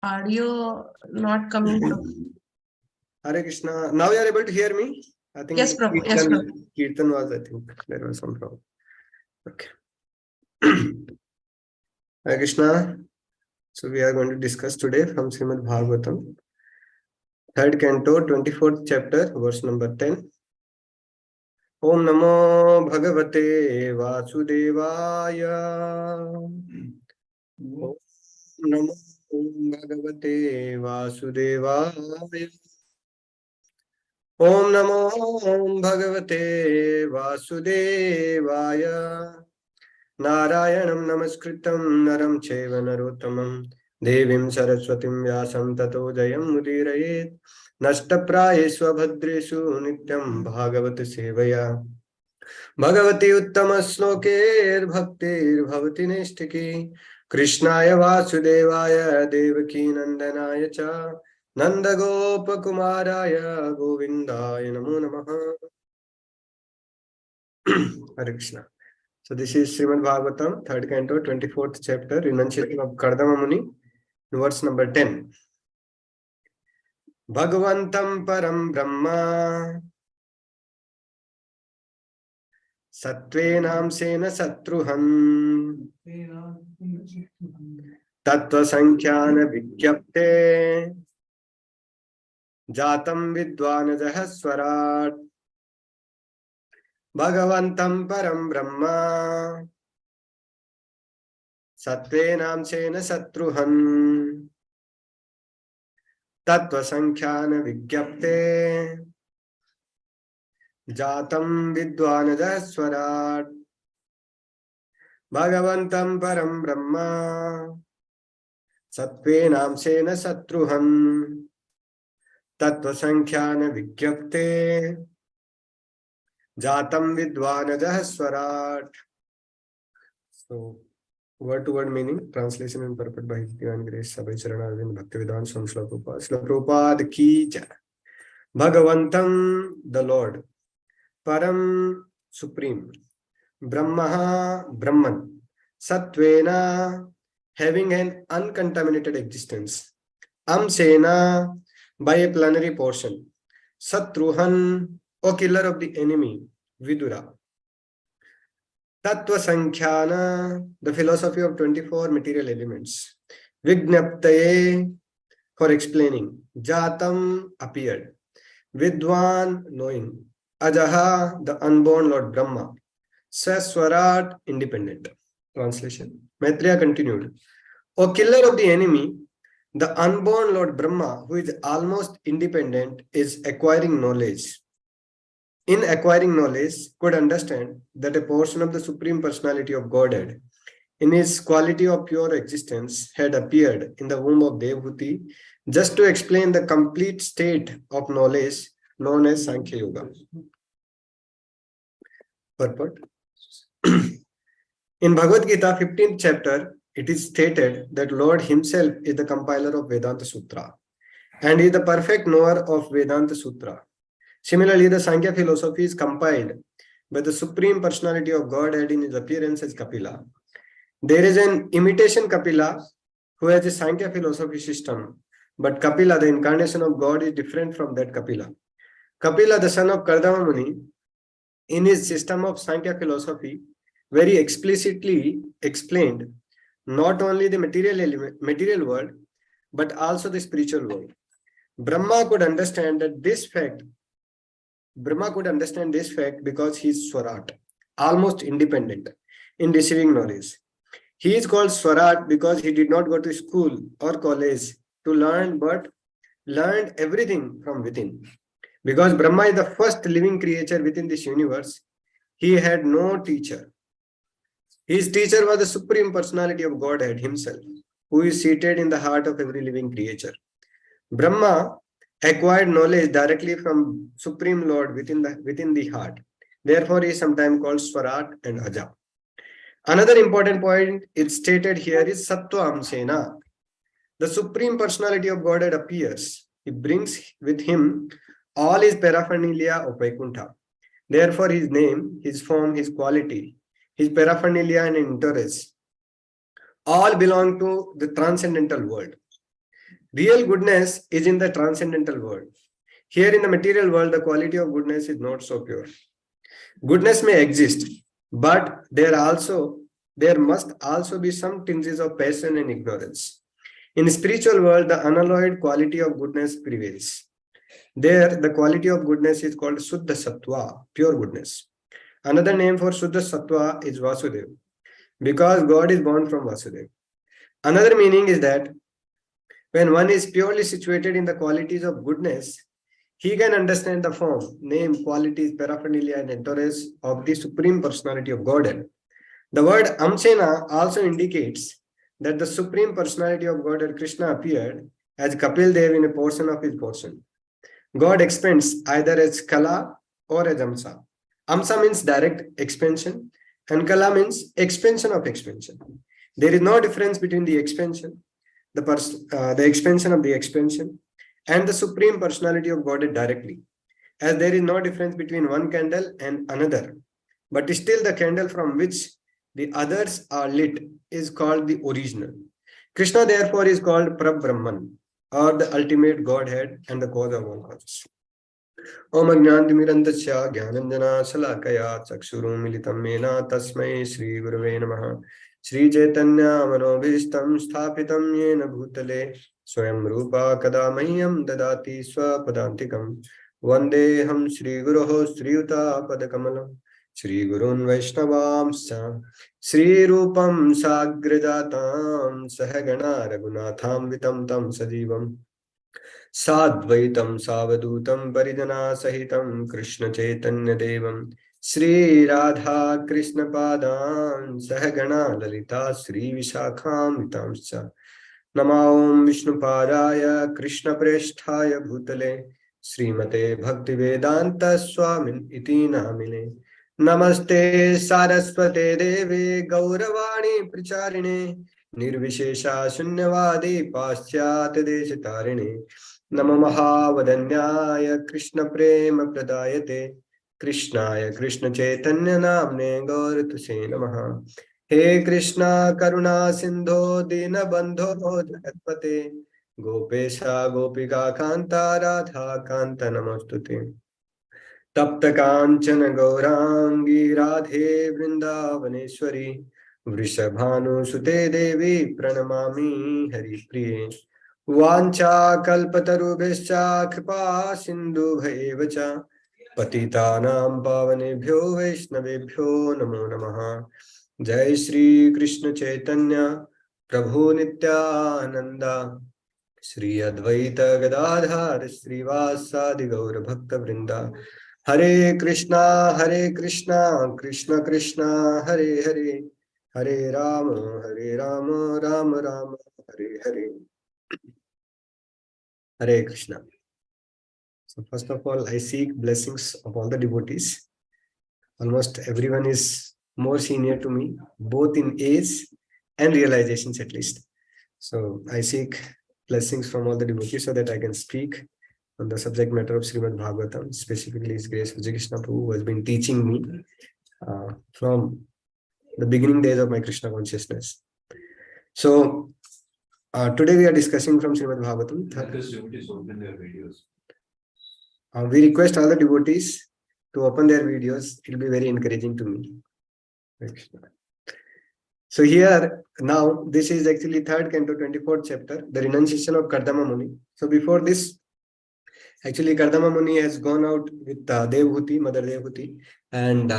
Audio not coming through. Hare Krishna. Now you are able to hear me? I think Yes, Prabhu. Yes, Prabhu. Kirtan was, I think there was some problem. Okay. Hare Krishna. So we are going to discuss today from Srimad Bhagavatam, 3rd canto, 24th chapter, verse number 10. Om Namo Bhagavate Vasudevaya. Om Namo Bhagavate Vasudevaya. Om Namo Bhagavate Vasudevaya. Narayanam Namaskritam Naram Cheva Narottamam Devim Saraswatim Vyasam Tato Jayam Mudirayet Nashtaprayesva Bhadreshu Nityam Bhagavata Sevaya Bhagavati Uttama Slokir Bhaktir Bhavati Neshtiki Krishnaya Vasudevaya Devaki Nandanaya Cha Nanda Gopa Kumaraya Govindaya Namo Namaha. Hare Krishna. So this is Srimad Bhagavatam, 3rd canto, 24th chapter, renunciation of Kardama Muni, verse number 10. Bhagavantam Param Brahma Sattvenam Sena Satruhan Tattva Sankhyan Vikyapte Jatam Vidvanajaha Swarat Bhagavantam Param Brahma Sattvenam Sena Satruhan Tattva Sankhyan Vigyapte Jatam Vidvanajaha Swarat Bhagavantam Param Brahma Sattvenam Sena Satruhan Tattva Sankhyan Vigyapte Jatam Vidvanajaha Swarat. So, word to word meaning, translation and purport by His Divine Grace, Sabhay Charanarvind Bhaktivedanta Swami Srila Prabhupada. Srila Prabhupada ki jai. Bhagavantam, the Lord. Param, supreme. Brahma, Brahman. Satvena, having an uncontaminated existence. Amsena, by a plenary portion. Satruhan, O killer of the enemy, Vidura. Tattva Sankhyana, the philosophy of 24 material elements. Vignaptaye, for explaining. Jatam, appeared. Vidwan, knowing. Ajaha, the unborn Lord Brahma. Saswarat, independent. Translation. Maitreya continued. O killer of the enemy, the unborn Lord Brahma, who is almost independent, is acquiring knowledge. In acquiring knowledge, could understand that a portion of the Supreme Personality of Godhead, in his quality of pure existence, had appeared in the womb of Devhuti, just to explain the complete state of knowledge known as Sankhya Yoga. Purport. In Bhagavad Gita 15th chapter, it is stated that Lord himself is the compiler of Vedanta Sutra and is the perfect knower of Vedanta Sutra. Similarly, the Sankhya philosophy is compiled by the Supreme Personality of Godhead in his appearance as Kapila. There is an imitation Kapila who has a Sankhya philosophy system, but Kapila, the incarnation of God, is different from that Kapila. Kapila, the son of Kardama Muni, in his system of Sankhya philosophy, very explicitly explained not only the material world, but also the spiritual world. Brahma could understand this fact because he is Swarat, almost independent in receiving knowledge. He is called Swarat because he did not go to school or college to learn, but learned everything from within. Because Brahma is the first living creature within this universe, he had no teacher. His teacher was the Supreme Personality of Godhead himself, who is seated in the heart of every living creature. Brahma acquired knowledge directly from Supreme Lord within the heart. Therefore, he is sometimes called Swarat and Aja. Another important point is stated here is Sattva Amsena. The Supreme Personality of Godhead appears. He brings with him all his paraphernalia of Vaikuntha. Therefore, his name, his form, his quality, his paraphernalia and interest all belong to the transcendental world. Real goodness is in the transcendental world. Here in the material world, the quality of goodness is not so pure. Goodness may exist, but there must also be some tinges of passion and ignorance. In the spiritual world, the unalloyed quality of goodness prevails. There, the quality of goodness is called Suddha Sattva, pure goodness. Another name for Suddha Sattva is Vasudeva, because God is born from Vasudeva. Another meaning is that when one is purely situated in the qualities of goodness, he can understand the form, name, qualities, paraphernalia, and entourage of the Supreme Personality of Godhead. The word Amsena also indicates that the Supreme Personality of Godhead Krishna appeared as Kapil Dev in a portion of his portion. God expands either as Kala or as Amsa. Amsa means direct expansion and Kala means expansion of expansion. There is no difference between the expansion, the expansion of the expansion, and the Supreme Personality of Godhead directly, as there is no difference between one candle and another, but still the candle from which the others are lit is called the original. Krishna therefore is called Parabrahman, or the ultimate Godhead and the cause of all causes. Om Ajnantimirandasya Jnananjana Salakaya Chakshurum Militam Mena Tasmai Shri Gurave Namaha. Shri Chaitanya Manobhishtam Sthapitam Yena Bhutale Swayam Rupa Kadamahyam Dadati Swapadantikam Vandeham Shri Guroho Shri Yuta Padakamalam Shri Gurun Vaishnavamsa Shri Rupam Sagrajatam Sahagana Raghunatham Vitam Tam Sajivam Sadvaitam Savadutam Parijana Sahitam Krishna Chaitanya Devam Shri Radha Krishna Padan Sahagana Lalita Shri Vishakham Vitamscha Namaom Vishnu Padaya Krishna Presthaya Bhutale Srimate Bhakti Vedanta Swamin Iti Namine Namaste Saraswate Deve Gauravani Pracharine Nirvishesha Shunyavadi Paschat Deshitarine Namo Mahavadanyaya Krishna Prema Pradayate Krishnaya Krishna Chaitanya Namne Gaurtuse Namaha He Krishna Karuna Sindho Dina Bandho Jagatpate Gopesha Gopika Kanta Radha Kanta Namostute Tapta Kanchana Gaurangi Radhe Vrindavaneshwari Vrishabhanu Sute Devi Pranamami Hari Priye Vancha Kalpatarubhescha Kripa Sindhu Bhayevacha Patitanam Pavanebhyo Vaishnavebhyo Namo Namaha Jai Shri Krishna Chaitanya Prabhu Nityananda Shri Advaita Gadadhar Srivasadi Gaura Bhakta Vrinda Hare Krishna Krishna Krishna Hare Hare Hare Rama Rama Rama Hare Hare Hare Krishna. So first of all, I seek blessings of all the devotees. Almost everyone is more senior to me, both in age and realizations at least. So I seek blessings from all the devotees so that I can speak on the subject matter of Srimad Bhagavatam, specifically His Grace Vijay Krishna Prabhu, who has been teaching me from the beginning days of my Krishna consciousness. So today we are discussing from Srimad Bhagavatam. We request all the devotees to open their videos. It will be very encouraging to me. So here now, this is actually 3rd canto, 24th chapter, the renunciation of Kardama Muni. So before this, actually Kardama Muni has gone out with Devhuti, Mother Devhuti, and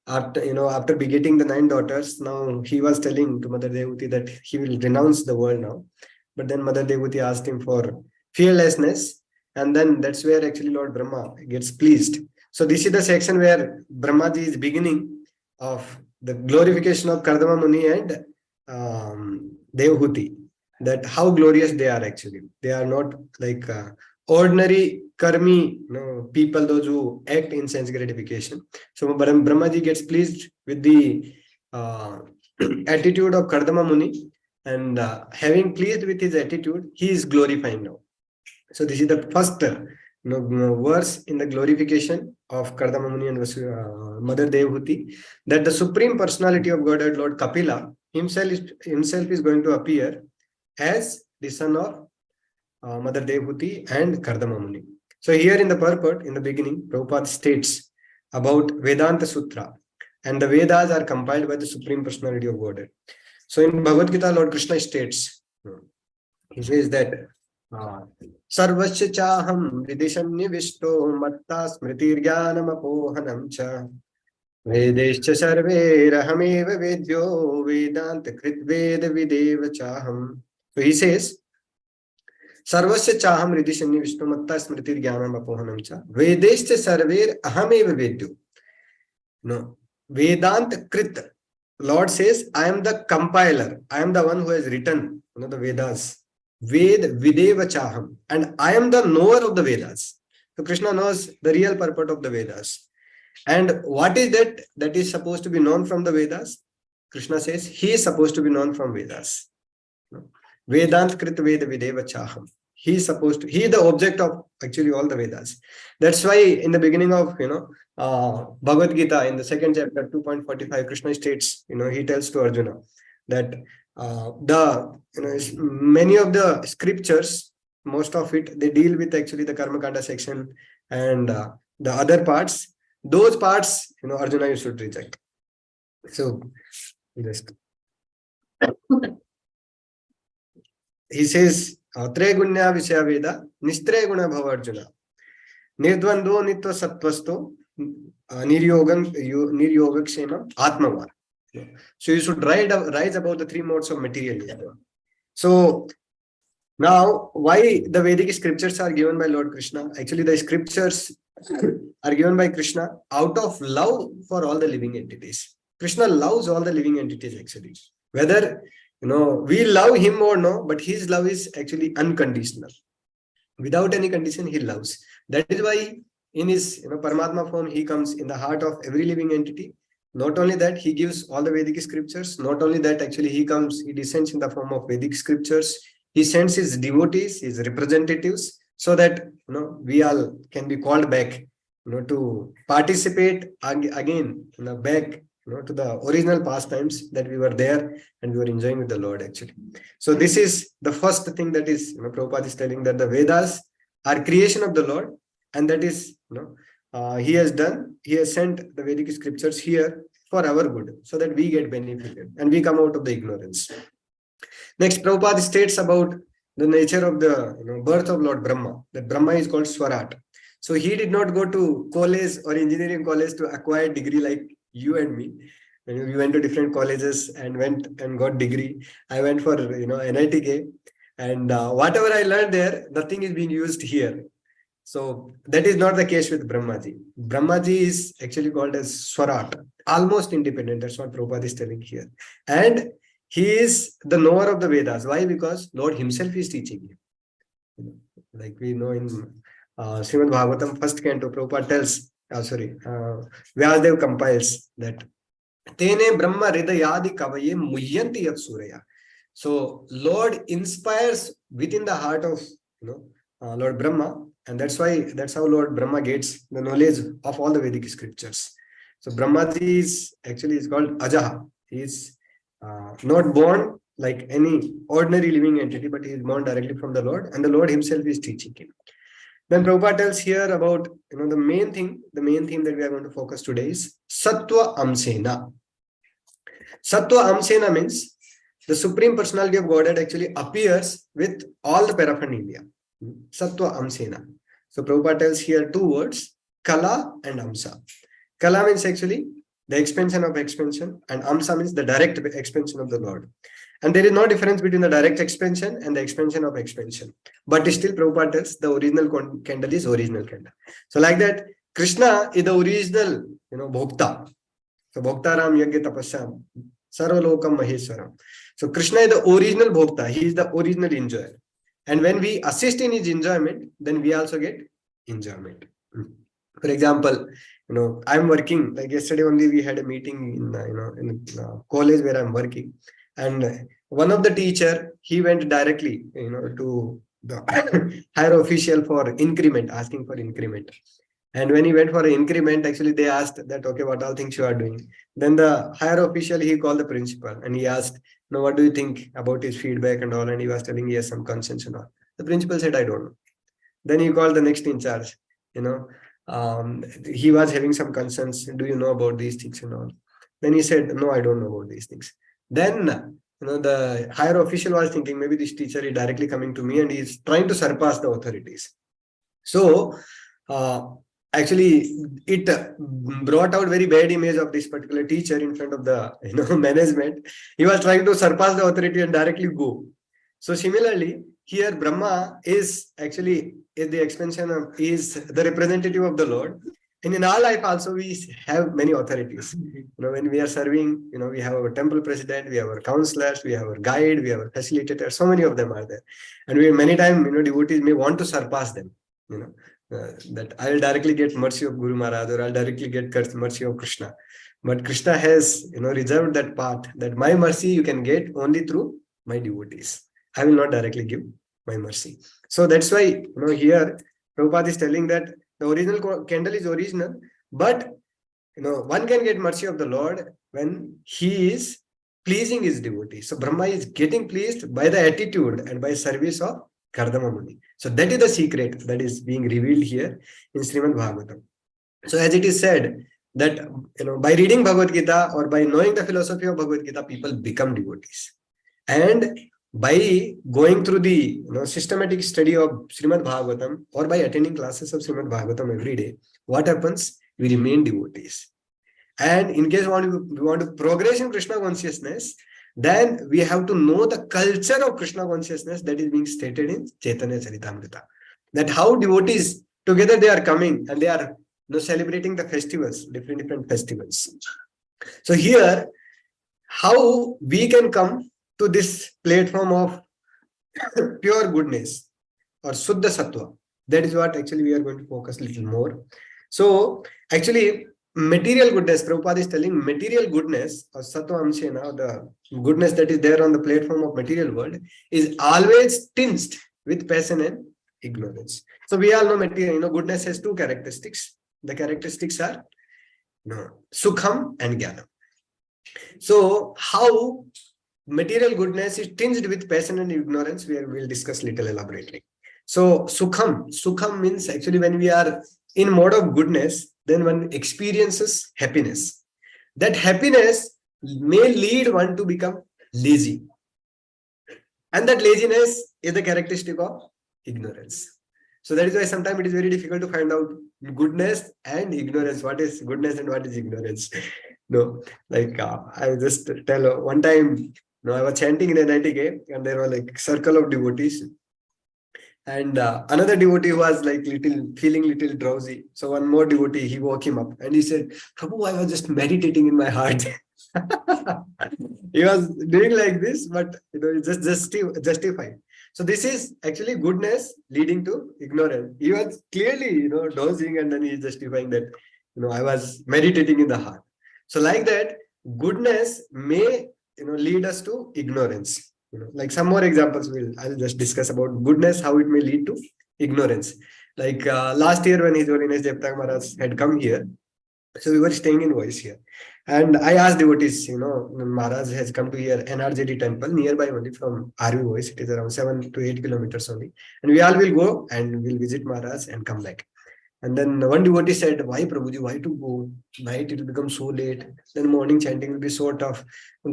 after begetting the 9 daughters, now he was telling to Mother Devhuti that he will renounce the world now. But then Mother Devhuti asked him for fearlessness, and then that's where actually Lord Brahma gets pleased. So this is the section where Brahmaji is beginning of the glorification of Kardama Muni and Devhuti, that how glorious they are actually. They are not like ordinary karmi people, those who act in sense gratification. So Brahmaji gets pleased with the attitude of Kardama Muni, and having pleased with his attitude, he is glorifying now. So this is the first verse in the glorification of Kardama Muni and Mother Devhuti, that the Supreme Personality of Godhead, Lord Kapila, himself is going to appear as the son of Mother Devhuti and Kardama Muni. So here in the purport, in the beginning, Prabhupada states about Vedanta Sutra, and the Vedas are compiled by the Supreme Personality of Godhead. So in Bhagavad Gita, Lord Krishna states, he says that Sarvasya chaham vidishannivishto matta smritirgyanam apohanam cha vedescha sarverahameva vedyo vedanta kritveda videva chaham. So he says, Sarvasya chaham vidishannivishto matta smritirgyanam apohanam cha vedescha sarver ahameva vedyo. No, Vedanta krit. Lord says, I am the compiler. I am the one who has written the Vedas. Ved Videva Chaham. And I am the knower of the Vedas. So Krishna knows the real purport of the Vedas. And what is that that is supposed to be known from the Vedas? Krishna says, he is supposed to be known from Vedas. Vedant Krit Veda Videva Chaham. He is the object of actually all the Vedas. That's why in the beginning of, Bhagavad Gita, in the 2nd chapter, 2.45, Krishna states, he tells to Arjuna that many of the scriptures, most of it, they deal with actually the Karma Kanda section, and the other parts, those parts, Arjuna, you should reject. So, just he says, Tregunya Vishya Veda, Nistreguna Bhava Arjuna, Nirdvando Nitva Sattvasto, Niryogakshema Atmavar. So you should rise above the 3 modes of materialism. So now, why the Vedic scriptures are given by Lord Krishna? Actually, the scriptures are given by Krishna out of love for all the living entities. Krishna loves all the living entities actually. Whether we love him or no, but his love is actually unconditional. Without any condition, he loves. That is why in his Paramatma form, he comes in the heart of every living entity. Not only that, he gives all the Vedic scriptures. Not only that, actually he descends in the form of Vedic scriptures. He sends his devotees, his representatives, so that we all can be called back to participate again back to the original pastimes that we were there and we were enjoying with the Lord actually. So this is the first thing that is Prabhupada is telling, that the Vedas are creation of the Lord, and that is he has sent the Vedic scriptures here for our good, so that we get benefited and we come out of the ignorance. Next, Prabhupada states about the nature of the birth of Lord Brahma, that Brahma is called Swarat. So he did not go to college or engineering college to acquire degree like you and me. We went to different colleges and went and got degree. I went for NITK, and whatever I learned there, nothing is being used here. So that is not the case with Brahmaji. Brahmaji is actually called as Swarat, almost independent. That's what Prabhupada is telling here. And he is the knower of the Vedas. Why? Because Lord himself is teaching him. Like we know in Srimad Bhagavatam, first canto, Prabhupada tells, Vyasadev compiles that Tene Brahma Hridayadi Kavaye Muhyanti Yat Surya. So Lord inspires within the heart of Lord Brahma, and that's how Lord Brahma gets the knowledge of all the Vedic scriptures. So Brahmaji is called Ajaha. He is not born like any ordinary living entity, but he is born directly from the Lord, and the Lord himself is teaching him. Then Prabhupada tells here about the main theme that we are going to focus today is Sattva Amsena. Sattva Amsena means the Supreme Personality of Godhead actually appears with all the paraphernalia. Sattva Amsena. So Prabhupada tells here two words, Kala and Amsa. Kala means actually the expansion of expansion, and Amsa means the direct expansion of the Lord. And there is no difference between the direct expansion and the expansion of expansion. But still Prabhupada tells the original candle is original candle. So like that, Krishna is the original, Bhokta. So Bhoktaram Yagya Tapasyam Sarvalokam Maheswaram. So Krishna is the original Bhokta. He is the original enjoyer. And when we assist in his enjoyment, then we also get enjoyment. For example, I'm working, like yesterday only we had a meeting in college where I'm working. And one of the teacher, he went directly, to the higher official for increment, asking for increment. And when he went for an increment, actually they asked that, okay, what all things you are doing? Then the higher official, he called the principal and he asked, what do you think about his feedback and all? And he was telling he has some concerns and all. The principal said, I don't know. Then he called the next in charge, he was having some concerns. Do you know about these things and all? Then he said, no, I don't know about these things. Then, the higher official was thinking maybe this teacher is directly coming to me and he is trying to surpass the authorities. So, actually, it brought out very bad image of this particular teacher in front of the management. He was trying to surpass the authority and directly go. So similarly, here Brahma is actually the expansion of, is the representative of the Lord. And in our life also we have many authorities. When we are serving, we have our temple president, we have our counselors, we have our guide, we have our facilitator. So many of them are there. And we many times, devotees may want to surpass them. That I'll directly get mercy of Guru Maharaj or I'll directly get mercy of Krishna. But Krishna has, reserved that path that my mercy you can get only through my devotees. I will not directly give my mercy. So that's why, here Prabhupada is telling that the original candle is original, but, one can get mercy of the Lord when he is pleasing his devotees. So Brahma is getting pleased by the attitude and by service of Kardama Muni. So that is the secret that is being revealed here in Srimad Bhagavatam. So as it is said that, by reading Bhagavad Gita or by knowing the philosophy of Bhagavad Gita, people become devotees. And by going through the systematic study of Srimad Bhagavatam or by attending classes of Srimad Bhagavatam every day, what happens? We remain devotees. And in case we want to progress in Krishna consciousness, then we have to know the culture of Krishna consciousness that is being stated in Chaitanya Charitamrita. That how devotees together they are coming and they are celebrating the festivals, different festivals. So here, how we can come to this platform of pure goodness or Suddha Sattva. That is what actually we are going to focus a little more. So actually, material goodness, Prabhupada is telling material goodness or Sattva Amshena, the goodness that is there on the platform of material world, is always tinged with passion and ignorance. So we all know material, goodness has two characteristics. The characteristics are Sukham and Jnanam. So how material goodness is tinged with passion and ignorance, we will discuss little elaborately. So Sukham means actually when we are in mode of goodness, then one experiences happiness. That happiness may lead one to become lazy. And that laziness is the characteristic of ignorance. So that is why sometimes it is very difficult to find out goodness and ignorance. What is goodness and what is ignorance? I just tell one time, I was chanting in a NITK and there were like circle of devotees. And another devotee was like feeling little drowsy. So one more devotee, he woke him up and he said, Prabhu, I was just meditating in my heart. He was doing like this, but it's just justified. So this is actually goodness leading to ignorance. He was clearly, dozing, and then he's justifying that, I was meditating in the heart. So like that, goodness may, lead us to ignorance. Like some more examples I'll just discuss about goodness, how it may lead to ignorance. Like last year when His Holiness Jeptak Maharaj had come here, so we were staying in Voice here. And I asked devotees, Maharaj has come to here, NRJD temple, nearby only from RV Voice. It is around 7 to 8 kilometers only. And we all will go and we'll visit Maharaj and come back. And then one devotee said, why Prabhuji, why to go? Night it will become so late. Then morning chanting will be so tough.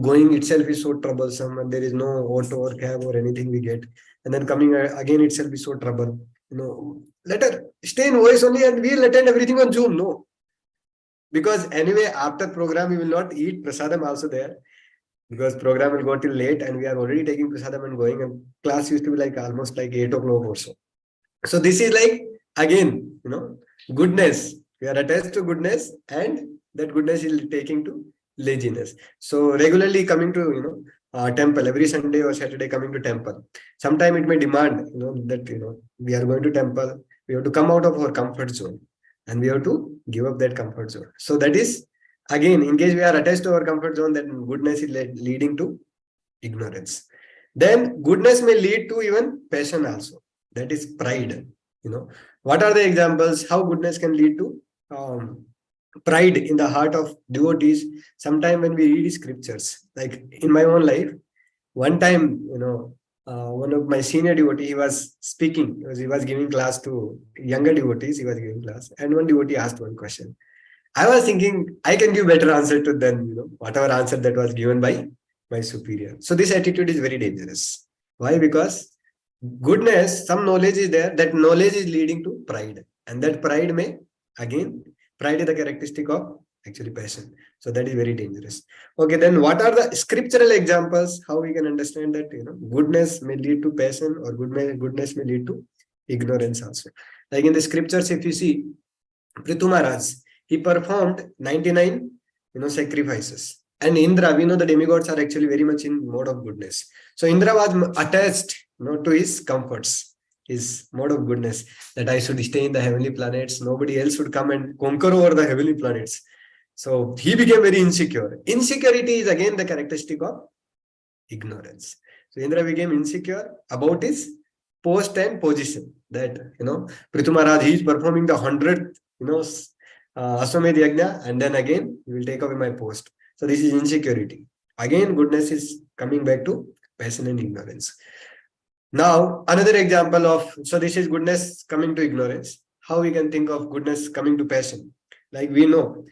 Going itself is so troublesome, and there is no auto or cab or anything we get. And then coming again itself is so trouble. Let her stay in Voice only and we'll attend everything on Zoom. No. Because anyway, after program, we will not eat prasadam also there. Because program will go till late and we are already taking prasadam and going. And class used to be like almost like 8 o'clock or so. So this is like, again, goodness. We are attached to goodness, and that goodness is taking to laziness. So regularly coming to, temple every Sunday or Saturday, coming to temple. Sometime it may demand, that, we are going to temple. We have to come out of our comfort zone. And we have to give up that comfort zone. So that is, again, in case we are attached to our comfort zone, then goodness is leading to ignorance. Then goodness may lead to even passion also. That is pride. What are the examples how goodness can lead to pride in the heart of devotees? Sometime when we read scriptures, like in my own life, one time, one of my senior devotee, he was speaking, he was giving class to younger devotees, he was giving class, and one devotee asked one question. I was thinking, I can give better answer to than, whatever answer that was given by my superior. So this attitude is very dangerous. Why? Because goodness, some knowledge is there, that knowledge is leading to pride. And that pride may, again, pride is the characteristic of actually passion. So that is very dangerous. Okay, then what are the scriptural examples? How we can understand that, goodness may lead to passion, or goodness may lead to ignorance also. Like in the scriptures, if you see, Prithu Maharaj, he performed 99, sacrifices. And Indra, we know the demigods are actually very much in mode of goodness. So Indra was attached, to his comforts, his mode of goodness, that I should stay in the heavenly planets. Nobody else should come and conquer over the heavenly planets. So he became very insecure. Insecurity is again the characteristic of ignorance. So Indra became insecure about his post and position. That, Prithu Maharaj, he is performing the 100th, Aswamedh Yajna, and then again, he will take away my post. So this is insecurity. Again, goodness is coming back to passion and ignorance. Now, another example of, so this is goodness coming to ignorance. How we can think of goodness coming to passion? Like we know,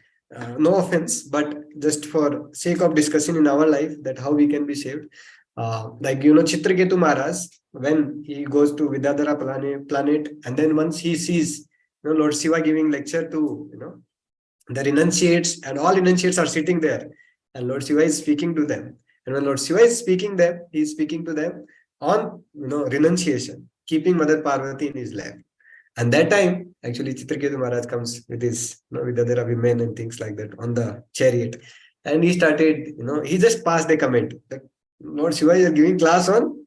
no offense, but just for sake of discussion in our life, that how we can be saved. Like, Chitraketu Maharaj, when he goes to Vidyadhara planet, and then once he sees, Lord Shiva giving lecture to, the renunciates, and all renunciates are sitting there, and Lord Shiva is speaking to them. And when Lord Shiva is speaking them, he is speaking to them on, renunciation, keeping Mother Parvati in his lap. And that time, actually, Chitraketu Maharaj comes with his, with other women and things like that on the chariot. And he started, he just passed a comment that Lord Shiva is giving class on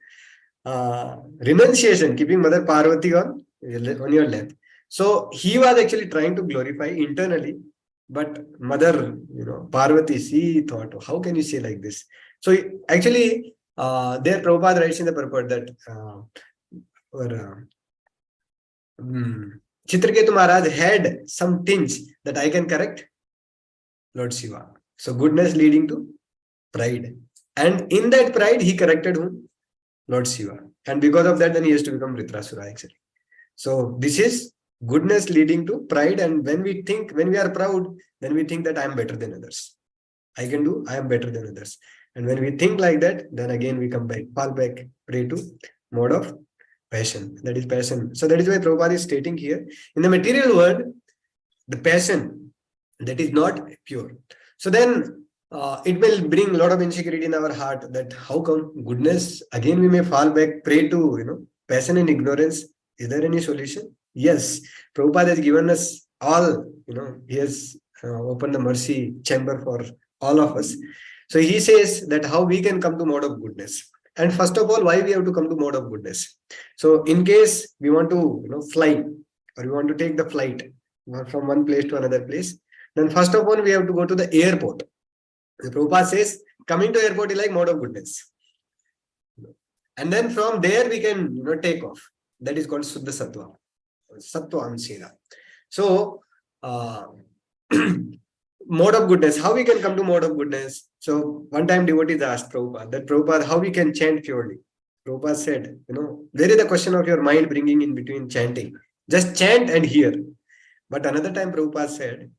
renunciation, keeping Mother Parvati on your lap. So he was actually trying to glorify internally, but Mother, Parvati, she thought, how can you say like this? So actually, there Prabhupada writes in the purport that Chitraketu Maharaj had some tinge that I can correct Lord Shiva. So goodness leading to pride. And in that pride, he corrected whom? Lord Shiva. And because of that, then he has to become Vritrasura actually. So this is goodness leading to pride. And when we are proud, then we think that I am better than others. I am better than others. And when we think like that, then again we fall back, prey to mode of passion. That is passion. So that is why Prabhupada is stating here, in the material world, the passion that is not pure. So then it will bring a lot of insecurity in our heart, that how come goodness, again we may fall back, prey to, passion and ignorance. Is there any solution? Yes. Prabhupada has given us all, he has opened the mercy chamber for all of us. So he says that how we can come to mode of goodness. And first of all, why we have to come to mode of goodness? So in case we want to, fly, or we want to take the flight from one place to another place, then first of all, we have to go to the airport. The Prabhupada says, coming to airport is like mode of goodness. And then from there we can, take off. That is called Suddha Sattva. Sattva Amshena. So, mode of goodness. How we can come to mode of goodness? So, one time devotees asked Prabhupada, how we can chant purely? Prabhupada said, there is the question of your mind bringing in between chanting. Just chant and hear. But another time Prabhupada said,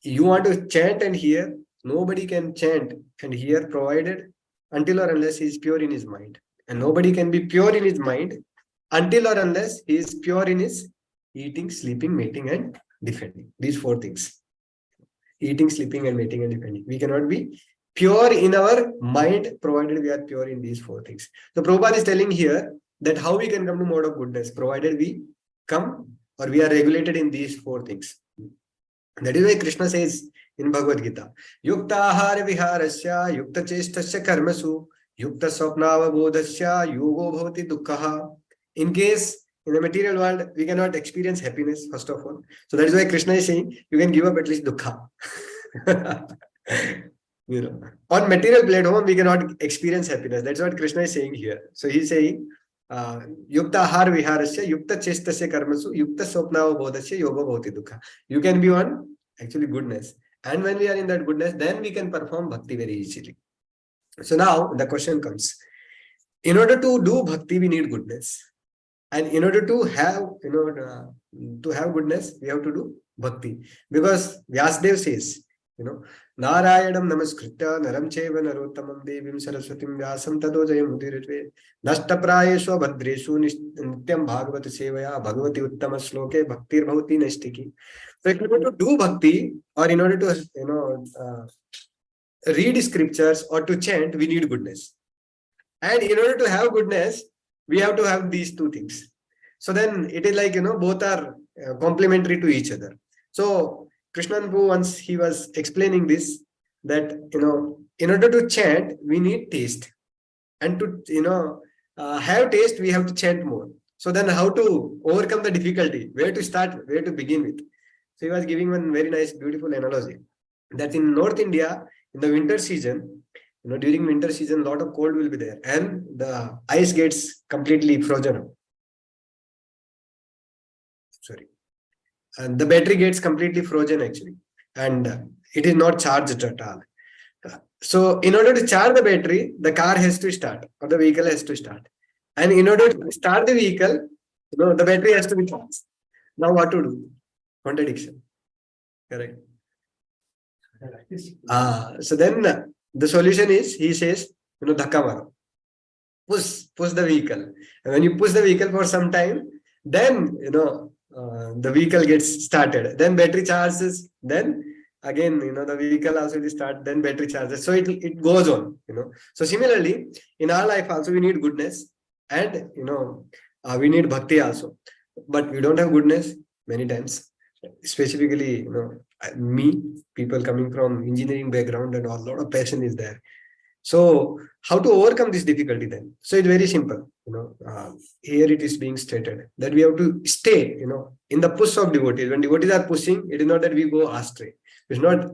you want to chant and hear, nobody can chant and hear provided until or unless he is pure in his mind. And nobody can be pure in his mind until or unless he is pure in his eating, sleeping, mating, and defending. These four things. Eating, sleeping, and mating, and defending. We cannot be pure in our mind provided we are pure in these four things. So Prabhupada is telling here that how we can come to mode of goodness provided we come or we are regulated in these four things. That is why Krishna says in Bhagavad Gita, Yukta ahara viharasya, yukta chestasya karmasu, yukta swapnavabodhasya, yogo bhavati dukkhaha. In case in the material world, we cannot experience happiness, first of all. So that is why Krishna is saying, you can give up at least dukkha. On material platform, we cannot experience happiness. That's what Krishna is saying here. So he is saying, Yukta ahar viharasya, yukta chestasya karmasu, yukta swapnava bodhasya, yoga bhavati dukkha. You can be on actually goodness. And when we are in that goodness, then we can perform bhakti very easily. So now the question comes. In order to do bhakti, we need goodness. And in order to have, goodness, we have to do bhakti. Because Vyasadeva says, Narayanam namaskritya naram cheva narottamam devim saraswatim vyasam tado jayam mudiritve nashta prayeshu bhadreshu nityam bhagavati sevaya bhagavati uttama sloke bhaktir bhavati naistiki. So in order to do bhakti or in order to read scriptures or to chant, we need goodness. And in order to have goodness, we have to have these two things. So then it is like, both are complementary to each other. So Krishna Prabhu once he was explaining this, that, in order to chant, we need taste. And to, have taste, we have to chant more. So then how to overcome the difficulty, where to start, where to begin with. So he was giving one very nice, beautiful analogy that in North India, in the winter season, during winter season, a lot of cold will be there and the ice gets completely frozen up. Sorry. And the battery gets completely frozen actually. And it is not charged at all. So in order to charge the battery, the car has to start or the vehicle has to start. And in order to start the vehicle, the battery has to be charged. Now what to do? Contradiction. Correct. So then the solution is, he says, dhakka maro. Push the vehicle. And when you push the vehicle for some time, then, the vehicle gets started. Then battery charges. Then again, the vehicle also will start. Then battery charges. So it goes on, So similarly, in our life also, we need goodness. And, we need bhakti also. But we don't have goodness many times. Specifically, me, people coming from engineering background and a lot of passion is there. So how to overcome this difficulty then? So it's very simple. Here it is being stated that we have to stay, in the push of devotees. When devotees are pushing, it is not that we go astray. It's not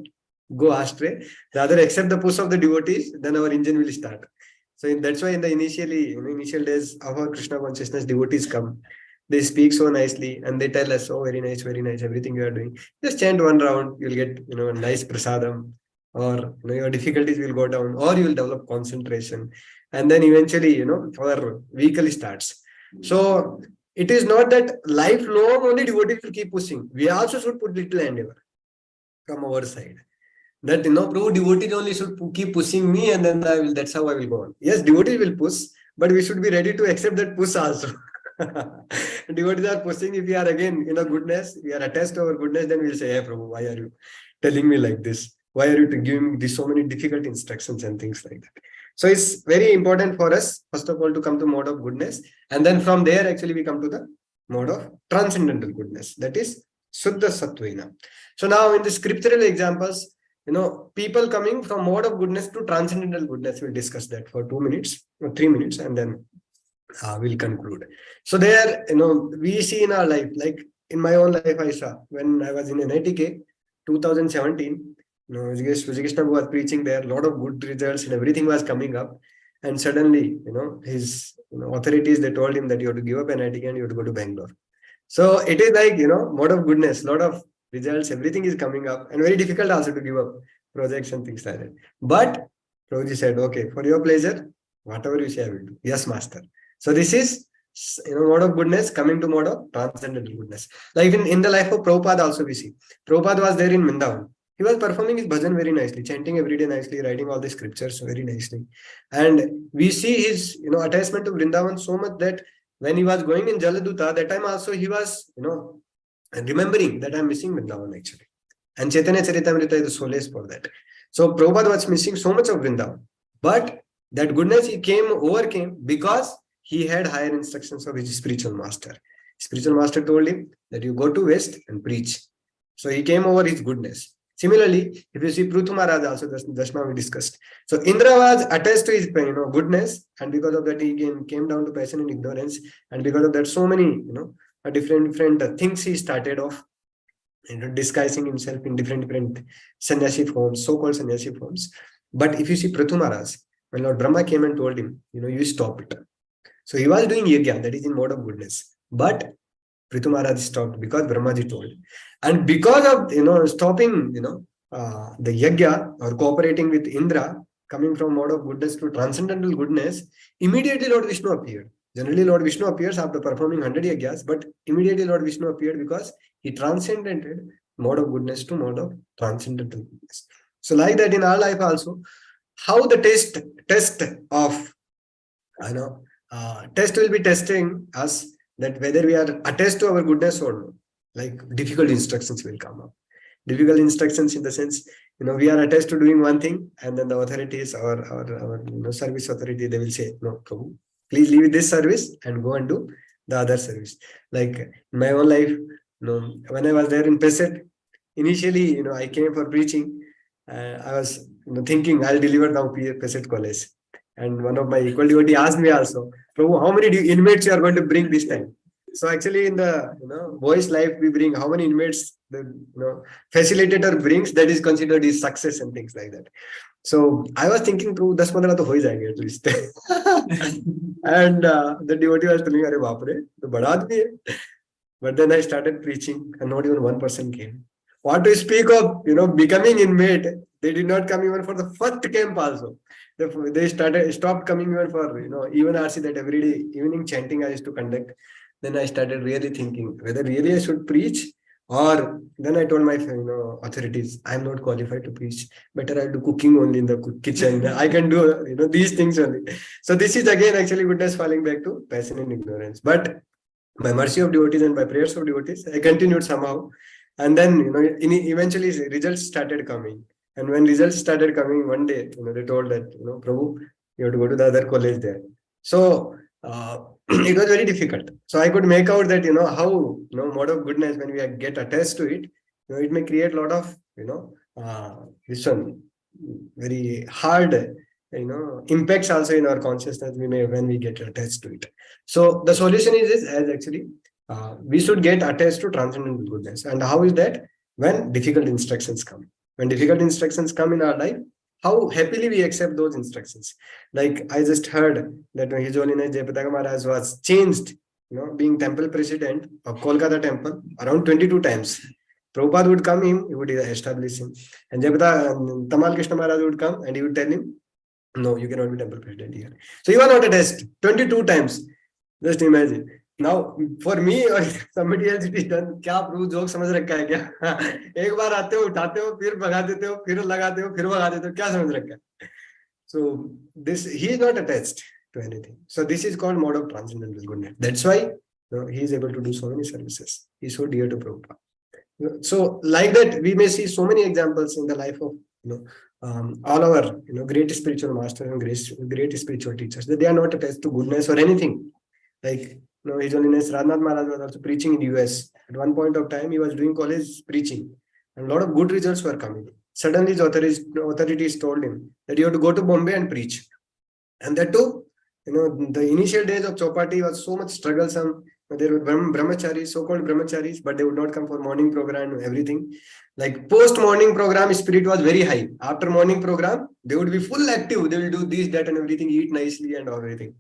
go astray. Rather, accept the push of the devotees, then our engine will start. So that's why in the initial days of our Krishna consciousness, devotees come. They speak so nicely and they tell us, oh, very nice, everything you are doing. Just chant one round, you'll get, a nice prasadam, or your difficulties will go down, or you will develop concentration. And then eventually, our vehicle starts. So it is not that lifelong only devotees will keep pushing. We also should put little endeavor from our side. That, Prabhu, devotees only should keep pushing me and then that's how I will go on. Yes, devotees will push, but we should be ready to accept that push also. Devotees are pushing. If we are again goodness, we are attached to our goodness, then we'll say, hey Prabhu, why are you telling me like this? Why are you giving me so many difficult instructions and things like that? So it's very important for us, first of all, to come to mode of goodness. And then from there, actually, we come to the mode of transcendental goodness. That is Suddha Sattvena. So now in the scriptural examples, people coming from mode of goodness to transcendental goodness. We'll discuss that for 2 minutes or 3 minutes, and then we'll conclude. So there, we see in our life, like in my own life, I saw when I was in NITK 2017, Vijay was preaching there, a lot of good results and everything was coming up. And suddenly, his authorities, they told him that you have to give up NITK and you have to go to Bangalore. So it is like, mode of goodness, lot of results, everything is coming up, and very difficult also to give up projects and things like that. But Prabhuji said, okay, for your pleasure, whatever you say, I will do. Yes, master. So this is, mode of goodness coming to mode of transcendental goodness. Like in the life of Prabhupada also we see. Prabhupada was there in Vrindavan. He was performing his bhajan very nicely, chanting every day nicely, writing all the scriptures very nicely. And we see his, attachment to Vrindavan so much that when he was going in Jaladuta, that time also he was, remembering that I'm missing Vrindavan actually. And Chaitanya Charitamrita is the solace for that. So Prabhupada was missing so much of Vrindavan. But that goodness he overcame because he had higher instructions of his spiritual master. Spiritual master told him that you go to West and preach. So he came over his goodness. Similarly, if you see Prithu Maharaj also, just now we discussed. So Indra was attached to his goodness, and because of that he came down to passion and ignorance, and because of that so many different things he started off, disguising himself in different sannyasi forms, so-called sannyasi forms. But if you see Prithu Maharaj, when Lord Brahma came and told him, you stop it. So he was doing yajna, that is in mode of goodness. But Prithu Maharaj stopped because Brahmaji told. And because of, stopping, the yajna or cooperating with Indra, coming from mode of goodness to transcendental goodness, immediately Lord Vishnu appeared. Generally, Lord Vishnu appears after performing 100 yajnas, but immediately Lord Vishnu appeared because he transcended mode of goodness to mode of transcendental goodness. So like that in our life also, how the test of, test will be testing us that whether we are attached to our goodness or not. Like difficult instructions will come up. Difficult instructions in the sense, we are attached to doing one thing, and then the authorities or our service authority, they will say, no, Prabhu, please leave this service and go and do the other service. Like in my own life, when I was there in Peset, initially, I came for preaching. I was thinking I'll deliver now Peset College. And one of my equal devotee asked me also, Prabhu, how many inmates you are going to bring this time? So actually in the boys' life, we bring how many inmates the facilitator brings, that is considered his success and things like that. So I was thinking, Prabhu, 10-15 to ho jayenge at least. And the devotee was telling, Are baapre, to bada aadmi hai. But then I started preaching and not even one person came. What to speak of, becoming inmate, they did not come even for the first camp also. They stopped coming even for, even RC, that every day evening chanting I used to conduct. Then I started really thinking whether really I should preach, or then I told my authorities, I'm not qualified to preach. Better I do cooking only in the kitchen. I can do these things only. So this is again actually goodness falling back to passion and ignorance. But by mercy of devotees and by prayers of devotees, I continued somehow. And then eventually results started coming. And when results started coming one day, they told that, Prabhu, you have to go to the other college there. So it was very difficult. So I could make out that, how, mode of goodness, when we get attached to it, it may create a lot of, this one, very hard, impacts also in our consciousness when we get attached to it. So the solution is this, as actually, we should get attached to transcendental goodness. And how is that? When difficult instructions come. When difficult instructions come in our life, how happily we accept those instructions. Like I just heard that His Holiness Jayapataka Maharaj was changed, being temple president of Kolkata temple around 22 times. Prabhupada would come him, he would establish him. And Jayapataka Tamal Krishna Maharaj would come and he would tell him, no, you cannot be temple president here. So you are not attached 22 times. Just imagine. Now, for me or somebody else, it is done. क्या प्रभु joke समझ रखा है क्या? एक बार आते हो, उठाते हो, फिर भगा देते हो, फिर लगाते हो, फिर भगा देते हो, क्या समझ रखा है? So this, he is not attached to anything. So this is called mode of transcendental goodness. That's why he is able to do so many services. He is so dear to Prabhupada. So like that, we may see so many examples in the life of all our great spiritual masters and great spiritual teachers, that they are not attached to goodness or anything. Like His Holiness Radhanath Maharaj was also preaching in the US. At one point of time, he was doing college preaching, and a lot of good results were coming. Suddenly his authorities told him that you have to go to Bombay and preach. And that too, the initial days of Chopati was so much strugglesome. There were brahmacharis, so-called brahmacharis, but they would not come for morning program and everything. Like post-morning program, spirit was very high. After morning program, they would be full active. They will do this, that and everything, eat nicely and everything.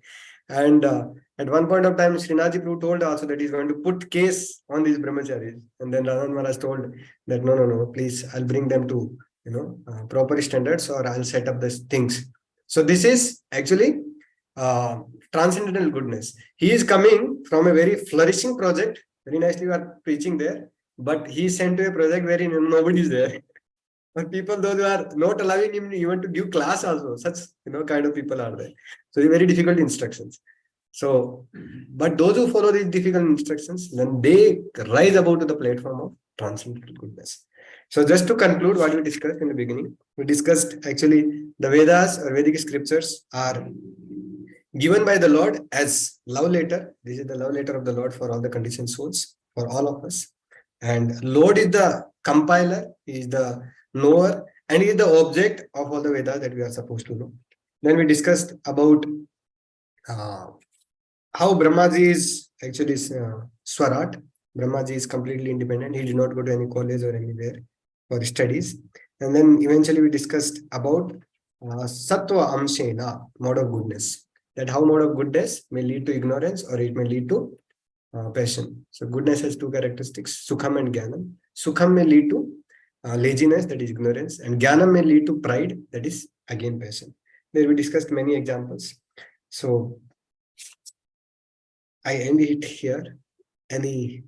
And at one point of time, Srinathji Prabhu told also that he's going to put case on these brahmacharis. And then Radhan Maharaj told that no, please, I'll bring them to proper standards, or I'll set up these things. So this is actually transcendental goodness. He is coming from a very flourishing project. Very nicely you are preaching there, but he is sent to a project where nobody is there. But people, those who are not allowing him even to give class also, such kind of people are there. So very difficult instructions. So, but those who follow these difficult instructions, then they rise above to the platform of transcendental goodness. So just to conclude what we discussed in the beginning, we discussed actually the Vedas or Vedic scriptures are given by the Lord as love letter. This is the love letter of the Lord for all the conditioned souls, for all of us. And Lord is the compiler, he is the knower, and he is the object of all the Vedas that we are supposed to know. Then we discussed about how Brahmaji is actually Swarat. Brahmaji is completely independent. He did not go to any college or anywhere for studies. And then eventually we discussed about Sattva Amshena, mode of goodness. That how mode of goodness may lead to ignorance or it may lead to passion. So goodness has two characteristics, Sukham and Jnanam. Sukham may lead to laziness, that is ignorance, and Jnanam may lead to pride, that is again passion. There we discussed many examples. So I end it here. Any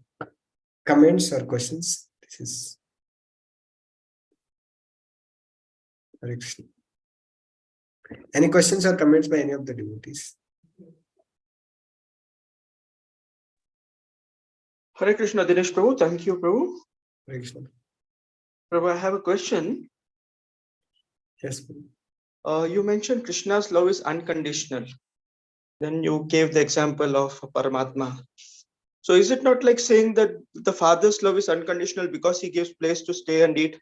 comments or questions? This is correction. Any questions or comments by any of the devotees? Hare Krishna, Dinesh Prabhu. Thank you, Prabhu. Hare Krishna. Prabhu, I have a question. Yes, Prabhu. You mentioned Krishna's love is unconditional. Then you gave the example of Paramatma. So is it not like saying that the Father's love is unconditional because he gives place to stay and eat?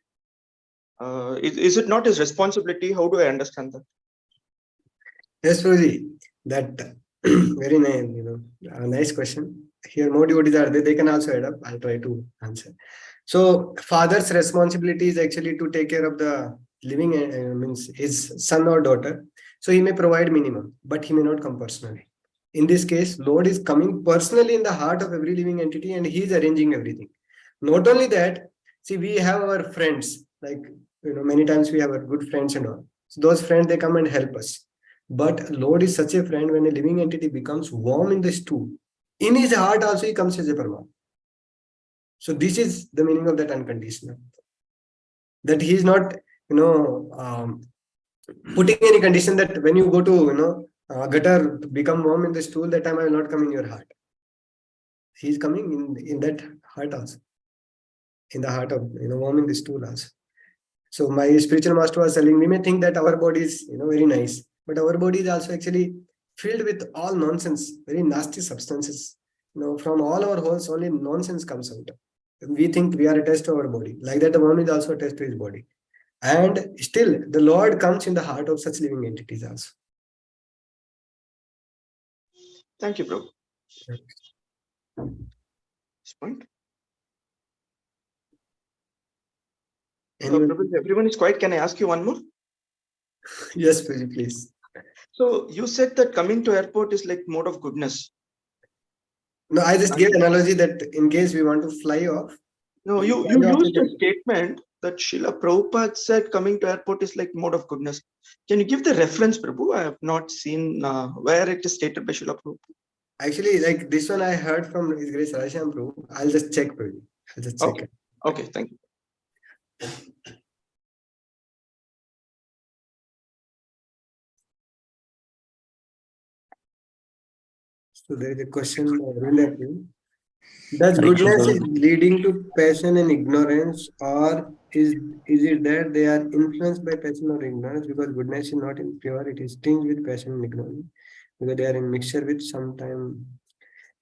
Is it not his responsibility? How do I understand that? Yes, Prabhuji. That very nice, a nice question. Here more devotees are there, they can also add up. I'll try to answer. So father's responsibility is actually to take care of the living, means his son or daughter. So he may provide minimum, but he may not come personally. In this case, Lord is coming personally in the heart of every living entity and he is arranging everything. Not only that, see, we have our friends, like, many times we have our good friends and all. So those friends, they come and help us. But Lord is such a friend, when a living entity becomes warm in the stool, in his heart also he comes as a Paramatma. So this is the meaning of that unconditional. That he is not, putting any condition that when you go to, gutter, become warm in the stool, that time I will not come in your heart. He is coming in that heart also. In the heart of, warm in the stool also. So my spiritual master was telling, we may think that our body is, very nice, but our body is also actually filled with all nonsense, very nasty substances. From all our holes, only nonsense comes out. We think we are attached to our body. Like that, the worm is also attached to his body. And still, the Lord comes in the heart of such living entities also. Thank you, Prabhu. This point. Prabhu, everyone is quiet. Can I ask you one more? Yes, please. So you said that coming to airport is like mode of goodness. No, I just gave an analogy that in case we want to fly off. No, you used a statement that Srila Prabhupada said coming to airport is like mode of goodness. Can you give the reference, Prabhu? I have not seen where it is stated by Srila Prabhupada. Actually, like this one I heard from His Grace Radhesham Prabhu. I'll just check, Prabhu. I'll just check it. Okay, thank you. So there is a question related. Does goodness is leading to passion and ignorance, or is it that they are influenced by passion or ignorance? Because goodness is not pure, it is tinged with passion and ignorance. Because they are in mixture with sometime.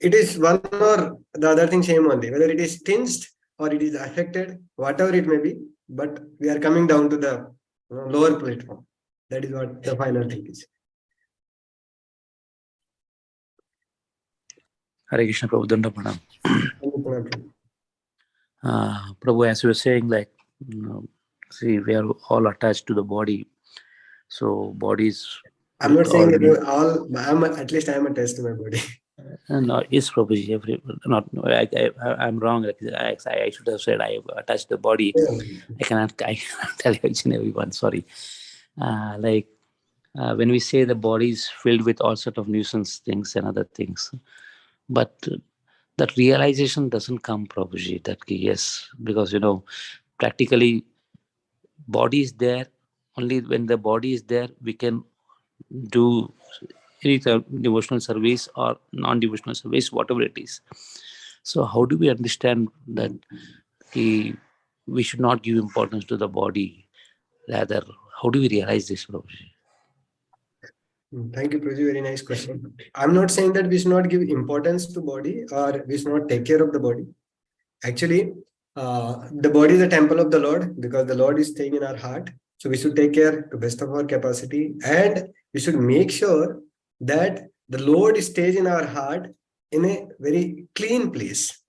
It is one or the other thing same only. Whether it is tinged or it is affected, whatever it may be, but we are coming down to the lower platform. That is what the final thing is. Hare Krishna, Prabhu, Danda Pranam. Prabhu. Prabhu, as you were saying, like, see, we are all attached to the body. So bodies. I'm not saying that all. At least I am attached to my body. No, yes, Prabhuji. I'm wrong. Like, I should have said I have attached the body. Yeah. I cannot tell each and everyone. Sorry. When we say the body is filled with all sort of nuisance things and other things, but that realization doesn't come, Prabhuji. That yes, because practically, body is there. Only when the body is there, we can do any devotional service or non-devotional service, whatever it is. So how do we understand that we should not give importance to the body? Rather, how do we realize this, Prabhuji? Thank you, Prabhuji. Very nice question. I'm not saying that we should not give importance to body or we should not take care of the body. Actually, the body is a temple of the Lord because the Lord is staying in our heart. So we should take care to best of our capacity, and we should make sure that the Lord stays in our heart in a very clean place.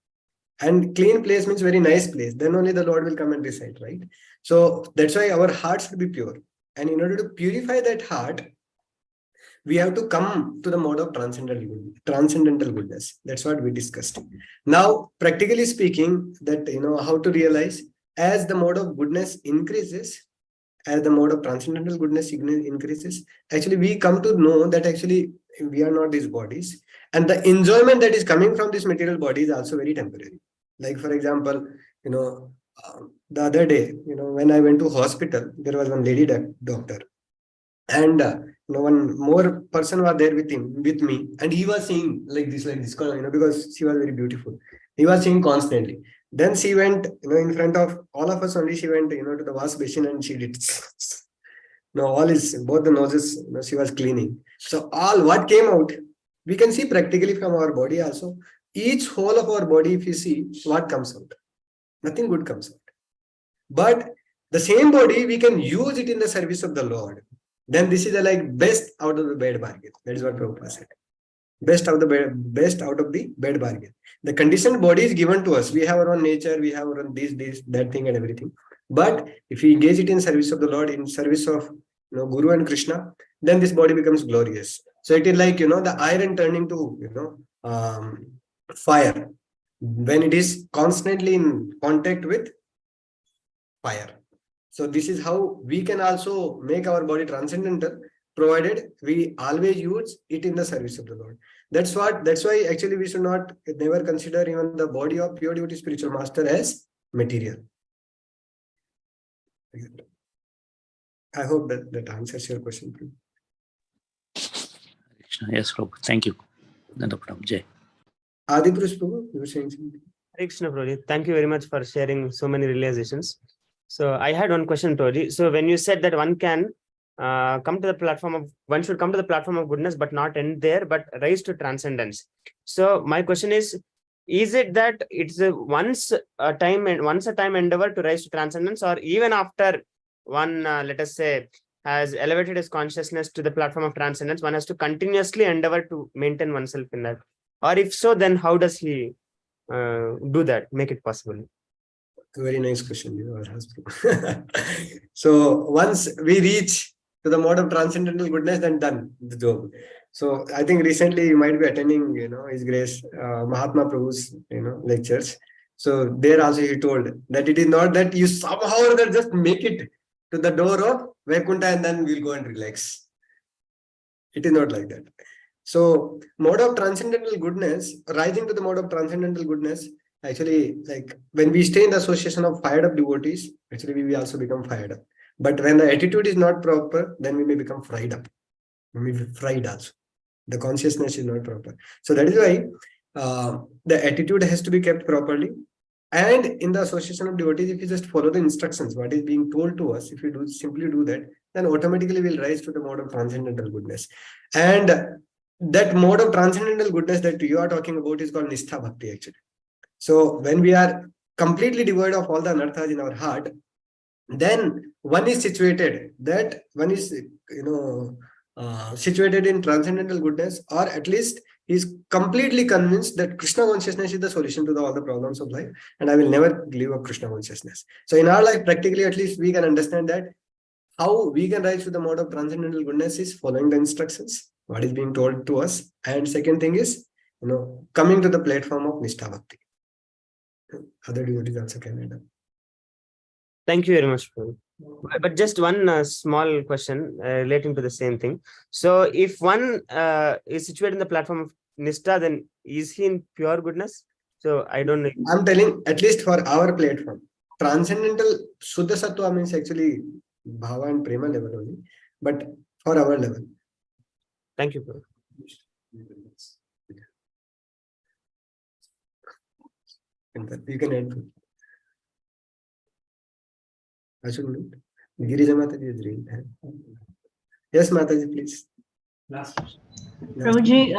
And clean place means very nice place. Then only the Lord will come and reside, right? So that's why our heart should be pure. And in order to purify that heart, we have to come to the mode of transcendental goodness. That's what we discussed. Now, practically speaking, that how to realize, as the mode of goodness increases, as the mode of transcendental goodness increases, actually we come to know that actually we are not these bodies, and the enjoyment that is coming from this material body is also very temporary. Like for example, the other day, when I went to hospital, there was one lady doctor, and one more person was there with me, and he was saying like this, because she was very beautiful. He was saying constantly. Then she went, in front of all of us only, she went, to the wash basin and she did. Both the noses, she was cleaning. So all what came out, we can see practically from our body also. Each whole of our body, if you see, what comes out? Nothing good comes out. But the same body, we can use it in the service of the Lord. Then this is the best out of the bad bargain. That is what Prabhupada said. Best out of the bad bargain. The conditioned body is given to us. We have our own nature, we have our own this, that thing and everything. But if we engage it in service of the Lord, in service of Guru and Krishna, then this body becomes glorious. So it is like, the iron turning to, fire. When it is constantly in contact with fire. So this is how we can also make our body transcendental, provided we always use it in the service of the Lord. That's why actually we should never consider even the body of pure devotee spiritual master as material. I hope that answers your question. Yes, Prabhu. Thank you. Jai. Adipurush Prabhu, you were saying something. Hare Krishna, Prabhuji. Thank you very much for sharing so many realizations. So I had one question, Prabhuji. So when you said that one should come to the platform of goodness, but not end there, but rise to transcendence. So my question is it that it's a once a time endeavor to rise to transcendence, or even after one, let us say, has elevated his consciousness to the platform of transcendence, one has to continuously endeavor to maintain oneself in that? Or if so, then how does he do that, make it possible? Very nice question you are asking. So once we reach to the mode of transcendental goodness, then done the job. So I think recently you might be attending, His Grace Mahatma Prabhu's, lectures. So there also he told that it is not that you somehow or other just make it to the door of Vaikuntha and then we'll go and relax. It is not like that. So mode of transcendental goodness, rising to the mode of transcendental goodness, actually, like when we stay in the association of fired up devotees, actually we will also become fired up. But when the attitude is not proper, then we may become fried up. We may be fried also. The consciousness is not proper. So that is why the attitude has to be kept properly. And in the association of devotees, if you just follow the instructions, what is being told to us, if you simply do that, then automatically we'll rise to the mode of transcendental goodness. And that mode of transcendental goodness that you are talking about is called Nishtha Bhakti actually. So when we are completely devoid of all the anarthas in our heart, then one is situated, that one is, situated in transcendental goodness, or at least he's completely convinced that Krishna consciousness is the solution to all the problems of life, and I will never live up Krishna consciousness. So in our life, practically, at least we can understand that how we can rise to the mode of transcendental goodness is following the instructions, what is being told to us. And second thing is, coming to the platform of Nishtha Bhakti. Other devotees also can add up. Thank you very much, Prabhu. But just one small question relating to the same thing. So if one is situated in the platform of Nishtha, then is he in pure goodness? So I don't know. I'm telling, at least for our platform, transcendental Shuddha Sattva means actually Bhava and Prema level only, but for our level. Thank you, Prabhu. You can add. I should mute. Girija Mataji is doing that. Yes, Mataji, please. Last question. Prabhuji,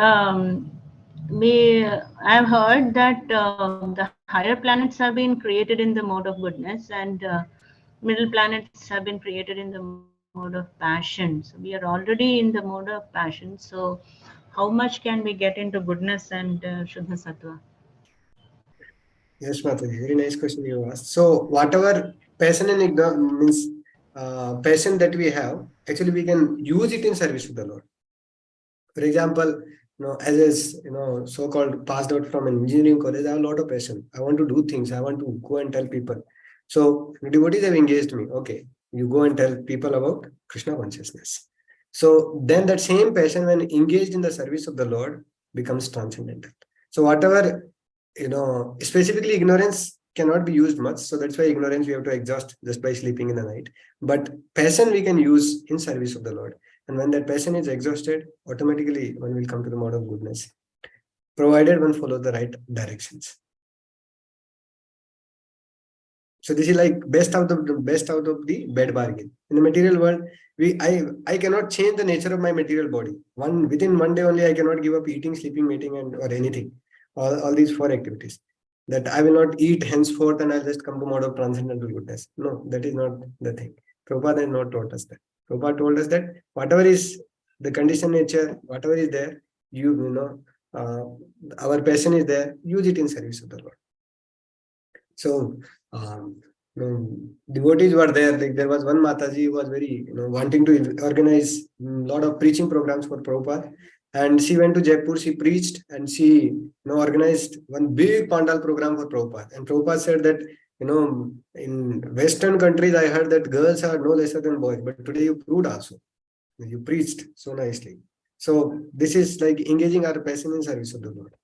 I've heard that the higher planets have been created in the mode of goodness, and middle planets have been created in the mode of passion. So we are already in the mode of passion. So how much can we get into goodness and Shuddha Sattva? Yes, Mataji, very nice question you asked. So whatever passion and means passion that we have, actually we can use it in service to the Lord. For example, as so-called passed out from an engineering college, I have a lot of passion. I want to do things. I want to go and tell people. So devotees have engaged me. Okay, you go and tell people about Krishna consciousness. So then that same passion, when engaged in the service of the Lord, becomes transcendental. So whatever, specifically ignorance cannot be used much. So that's why ignorance we have to exhaust just by sleeping in the night. But passion we can use in service of the Lord. And when that passion is exhausted, automatically one will come to the mode of goodness, provided one follows the right directions. So this is like best out of the bad bargain. In the material world, I cannot change the nature of my material body. Within one day only, I cannot give up eating, sleeping, mating, or anything. All these 4 activities. That I will not eat henceforth and I'll just come to mode of transcendental goodness. No, that is not the thing. Prabhupada has not taught us that. Prabhupada told us that whatever is the conditioned nature, whatever is there, our passion is there, use it in service of the Lord. So devotees were there. Like there was one Mataji who was very wanting to organize a lot of preaching programs for Prabhupada. And she went to Jaipur, she preached, and she organized one big Pandal program for Prabhupada. And Prabhupada said that, in Western countries, I heard that girls are no lesser than boys. But today you proved also. You preached so nicely. So this is like engaging our passion in service of the Lord.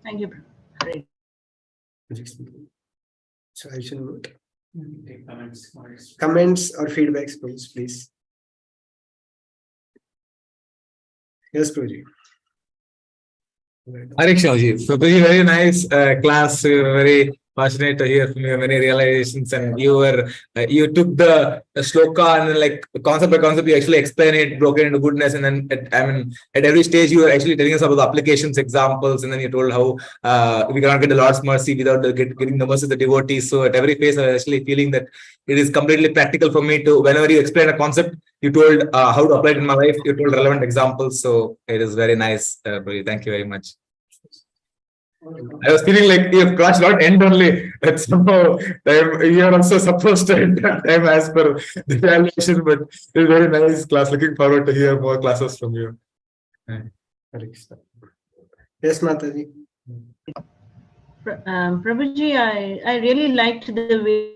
Thank you. Great. So I should note. Take Comments or feedbacks, please. Yes, Prabhuji. Harikrishnaji, so very nice class. We were very passionate to hear from you many realizations, and you took the shloka and then like concept by concept you actually explain it, broken into goodness, and then at every stage you were actually telling us about the applications, examples, and then you told how we cannot get the Lord's mercy without getting the mercy of the devotees. So at every phase I was actually feeling that it is completely practical for me to, whenever you explain a concept, you told how to apply it in my life, you told relevant examples. So it is very nice. Thank you very much. I was feeling like your class not end only. That somehow you are also supposed to end that time as per the evaluation. But it's very nice class. Looking forward to hear more classes from you. Yes, Mataji. Prabhuji, I really liked the way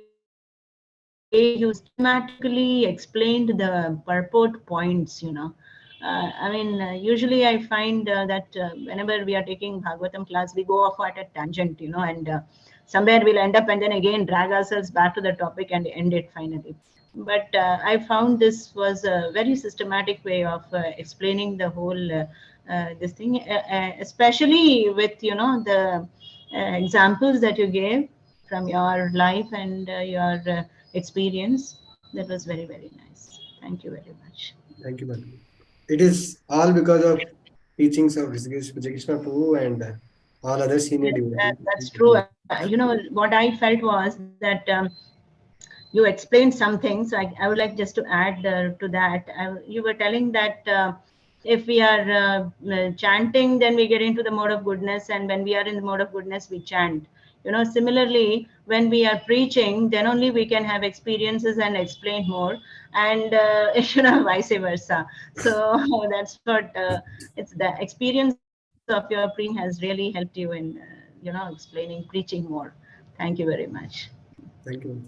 you systematically explained the purport points, usually I find that whenever we are taking Bhagavatam class, we go off at a tangent, and somewhere we'll end up and then again drag ourselves back to the topic and end it finally. But I found this was a very systematic way of explaining the whole this thing, especially with, the examples that you gave from your life and your experience. That was very, very nice. Thank you very much. Thank you, Mataji. It is all because of teachings of Krishna Prabhu and all other senior Yes, devotees. that's true. What I felt was that you explained something. So I would like just to add to that. You were telling that if we are chanting, then we get into the mode of goodness. And when we are in the mode of goodness, we chant. Similarly, when we are preaching, then only we can have experiences and explain more. And, vice versa. So that's what it's the experience of your preaching has really helped you in, explaining, preaching more. Thank you very much. Thank you.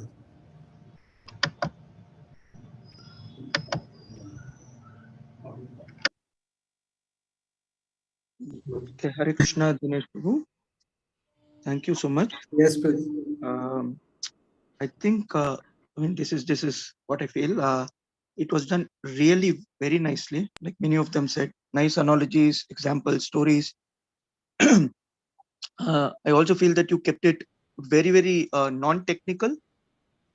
Okay, Hare Krishna, Dinesh Prabhu. Thank you so much. Yes, please. I think this is what I feel. It was done really very nicely. Like many of them said, nice analogies, examples, stories. I also feel that you kept it very, very non-technical,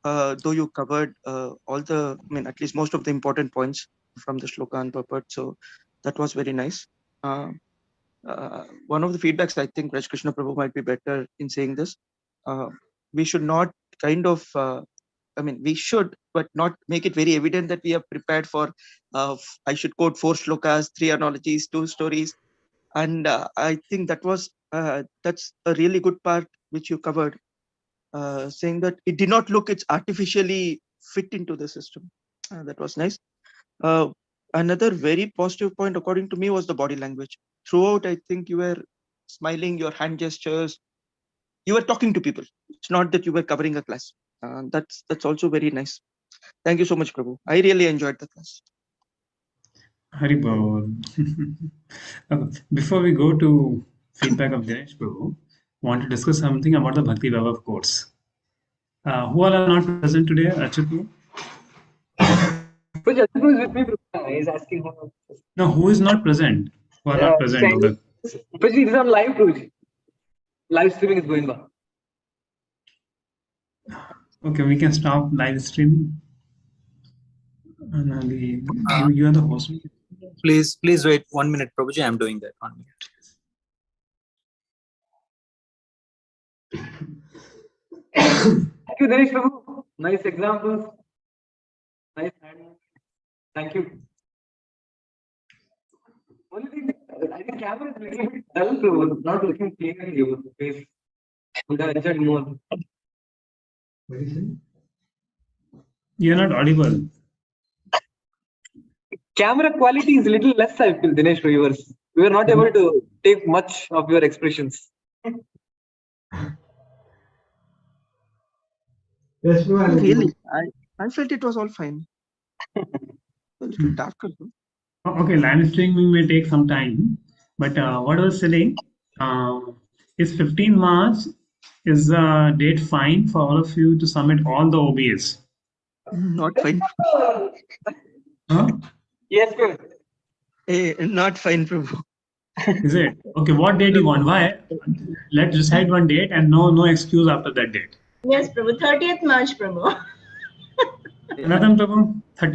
though you covered at least most of the important points from the shloka and purport. So that was very nice. One of the feedbacks I think Raj Krishna Prabhu might be better in saying this. We should not we should, but not make it very evident that we are prepared for, I should quote 4 shlokas, 3 analogies, 2 stories. And I think that's a really good part which you covered, saying that it did not look it's artificially fit into the system. That was nice. Another very positive point, according to me, was the body language. Throughout, I think you were smiling, your hand gestures, you were talking to people. It's not that you were covering a class. That's also very nice. Thank you so much, Prabhu. I really enjoyed the class. Haribol. Before we go to feedback of Dinesh Prabhu, want to discuss something about the Bhakti Vaibhav course. Who all are not present today, Achyut? Which Achyut is with me, Prabhu. He's asking who. No, who is not present? Who are not present? This is on live, Prabhu. Live streaming is going on. Okay, we can stop live streaming. Anali, you are the host. Please wait 1 minute, Prabhuji. I'm doing that. 1 minute. Thank you, Dinesh Prabhu. Nice examples. Nice hand. Thank you. Only thing, I think camera is a little bit dull, Prabhu. Not looking clear in your face. Would have enjoyed more. You are not audible. Camera quality is a little less, I feel, Dinesh, for yours. We were not able to take much of your expressions. Yes, Really, I felt it was all fine. A little darker. Okay, live streaming may take some time, but what I was saying is 15 March is the date fine for all of you to submit all the OBS. Not fine. Huh? Yes, sir. Not fine, Prabhu. Is it? Okay, what date you want? Why? Let's decide one date and no excuse after that date. Yes, Prabhu. 30th March, Prabhu. Another Prabhu? 30th.